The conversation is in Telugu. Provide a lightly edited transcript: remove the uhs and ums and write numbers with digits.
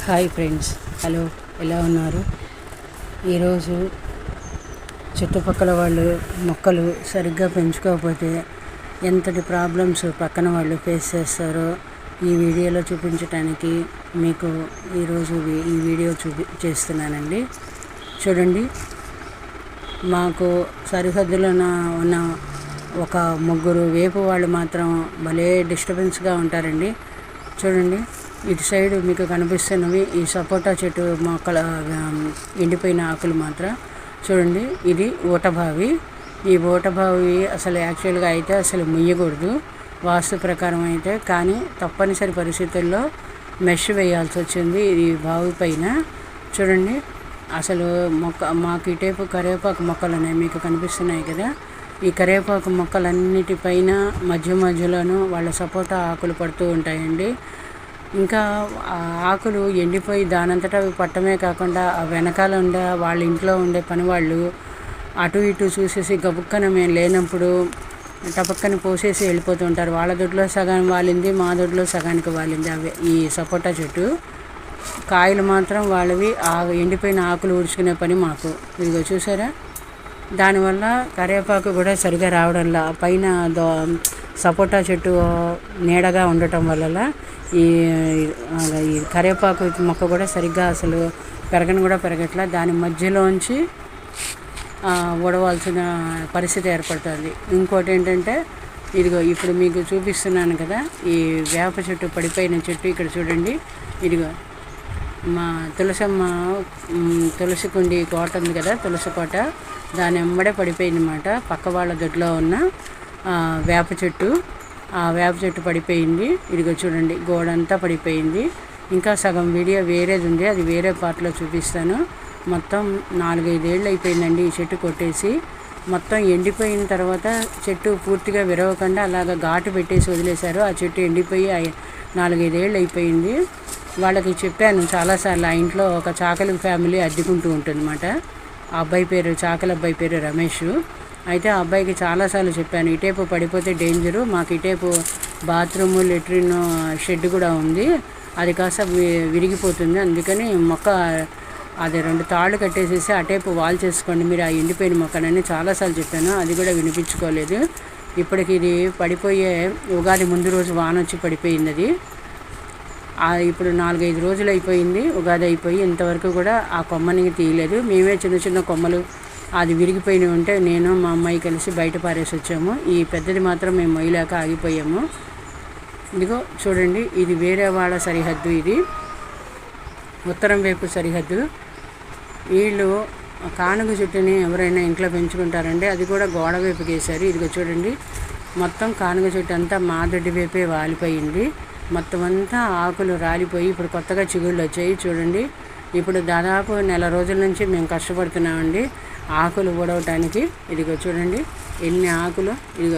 హాయ్ ఫ్రెండ్స్, హలో, ఎలా ఉన్నారు? ఈరోజు చుట్టుపక్కల వాళ్ళు మొక్కలు సరిగ్గా పెంచుకోకపోతే ఎంతటి ప్రాబ్లమ్స్ పక్కన వాళ్ళు ఫేస్ చేస్తారో ఈ వీడియోలో చూపించడానికి మీకు ఈరోజు ఈ వీడియో చేస్తున్నానండి. చూడండి, మాకు సరిహద్దులోన ఉన్న ఒక ముగ్గురు వేపు వాళ్ళు మాత్రం భలే డిస్టర్బెన్స్గా ఉంటారండి. చూడండి, ఇటు సైడ్ మీకు కనిపిస్తున్నవి ఈ సపోటా చెట్టు మొక్కల ఎండిపోయిన ఆకులు మాత్రం. చూడండి, ఇది ఊటబావి. ఈ ఊటబావి అసలు యాక్చువల్గా అయితే అసలు ముయ్యకూడదు వాస్తు ప్రకారం అయితే, కానీ తప్పనిసరి పరిస్థితుల్లో మెష్ వేయాల్సి వచ్చింది ఈ బావి పైన. చూడండి, అసలు మాకు ఇటేపు కరివేపాకు మొక్కలు ఉన్నాయి, మీకు కనిపిస్తున్నాయి కదా. ఈ కరివేపాకు మొక్కలన్నిటిపైన మధ్యలోనూ వాళ్ళ సపోటా ఆకులు పడుతూ ఉంటాయండి. ఇంకా ఆకులు ఎండిపోయి దానంతటా అవి పట్టమే కాకుండా ఆ వెనకాల ఉండే వాళ్ళ ఇంట్లో ఉండే పనివాళ్ళు అటు ఇటు చూసేసి గబుక్కన మేము లేనప్పుడు టపక్కని పోసేసి వెళ్ళిపోతూ ఉంటారు. వాళ్ళ దొడ్లో సగానికి వాలింది, మా దొడ్లో సగానికి వాలింది అవి ఈ సపోటా చెట్టు. కాయలు మాత్రం వాళ్ళవి ఎండిపోయిన ఆకులు ఊడ్చుకునే పని మాకు. ఇదిగో చూసారా, దానివల్ల కరివేపాకు కూడా సరిగా రావడంలా పైన సపోటా చెట్టు నీడగా ఉండటం వల్ల ఈ కరివేపాకు మొక్క కూడా సరిగ్గా అసలు కూడా పెరగట్లా. దాని మధ్యలోంచి ఊడవలసిన పరిస్థితి ఏర్పడుతుంది. ఇంకోటి ఏంటంటే, ఇదిగో ఇప్పుడు మీకు చూపిస్తున్నాను కదా, ఈ వేప చెట్టు పడిపోయిన చెట్టు ఇక్కడ చూడండి. ఇదిగో మా తులసమ్మ తులసి కుండి కోట ఉంది కదా, తులసి కోట, దాని వెంబడే పడిపోయింది అన్నమాట. పక్క వాళ్ళ దొడ్లో ఉన్న వేప చెట్టు, ఆ వేప చెట్టు పడిపోయింది. ఇదిగో చూడండి, గోడంతా పడిపోయింది. ఇంకా సగం వీడియో వేరేది ఉంది, అది వేరే పార్ట్లో చూపిస్తాను. మొత్తం 4-5 ఏళ్ళు అయిపోయిందండి ఈ చెట్టు కొట్టేసి. మొత్తం ఎండిపోయిన తర్వాత చెట్టు పూర్తిగా విరవకుండా అలాగ ఘాటు పెట్టేసి వదిలేశారు. ఆ చెట్టు ఎండిపోయి 4-5 ఏళ్ళు అయిపోయింది. వాళ్ళకి చెప్పాను చాలాసార్లు. ఆ ఇంట్లో ఒక చాకలి ఫ్యామిలీ అద్దెకుంటూ ఉంటుందన్నమాట. ఆ అబ్బాయి పేరు చాకలి అబ్బాయి పేరు రమేష్. అయితే ఆ అబ్బాయికి చాలాసార్లు చెప్పాను, ఇటేపు పడిపోతే డేంజరు, మాకు ఇటేపు బాత్రూము లెట్రిన్ షెడ్ కూడా ఉంది, అది కాస్త విరిగిపోతుంది, అందుకని మొక్క అది 2 తాళ్ళు కట్టేసేసి అటేపు వాల్ చేసుకోండి మీరు ఆ ఎండిపోయిన మొక్కనని చాలాసార్లు చెప్పాను. అది కూడా వినిపించుకోలేదు. ఇప్పటికి ఇది పడిపోయే ఉగాది ముందు రోజు వాన వచ్చి పడిపోయింది అది. ఇప్పుడు 4-5 రోజులు అయిపోయింది ఉగాది అయిపోయి, ఇంతవరకు కూడా ఆ కొమ్మని తీయలేదు. మేమే చిన్న చిన్న కొమ్మలు అది విరిగిపోయినవి ఉంటే నేను మా అమ్మాయి కలిసి బయట పారేసి వచ్చాము. ఈ పెద్దది మాత్రం మేము మొయ్యలేక ఆగిపోయాము. ఇదిగో చూడండి, ఇది వేరే వాళ్ళ సరిహద్దు, ఇది ఉత్తరం వైపు సరిహద్దు. వీళ్ళు కానుగ చెట్టుని ఎవరైనా ఇంట్లో పెంచుకుంటారంటే అది కూడా గోడ వైపుకి వేశారు. ఇదిగో చూడండి, మొత్తం కానుగ చెట్టు అంతా మా దొడ్డి వైపే వాలిపోయింది. మొత్తం అంతా ఆకులు రాలిపోయి ఇప్పుడు కొత్తగా చిగుళ్ళు వచ్చాయి. చూడండి, ఇప్పుడు దాదాపు 1 నెల రోజుల నుంచి మేము కష్టపడుతున్నామండి ఆకులు ఊడవటానికి. ఇదిగో చూడండి ఎన్ని ఆకులు. ఇదిగో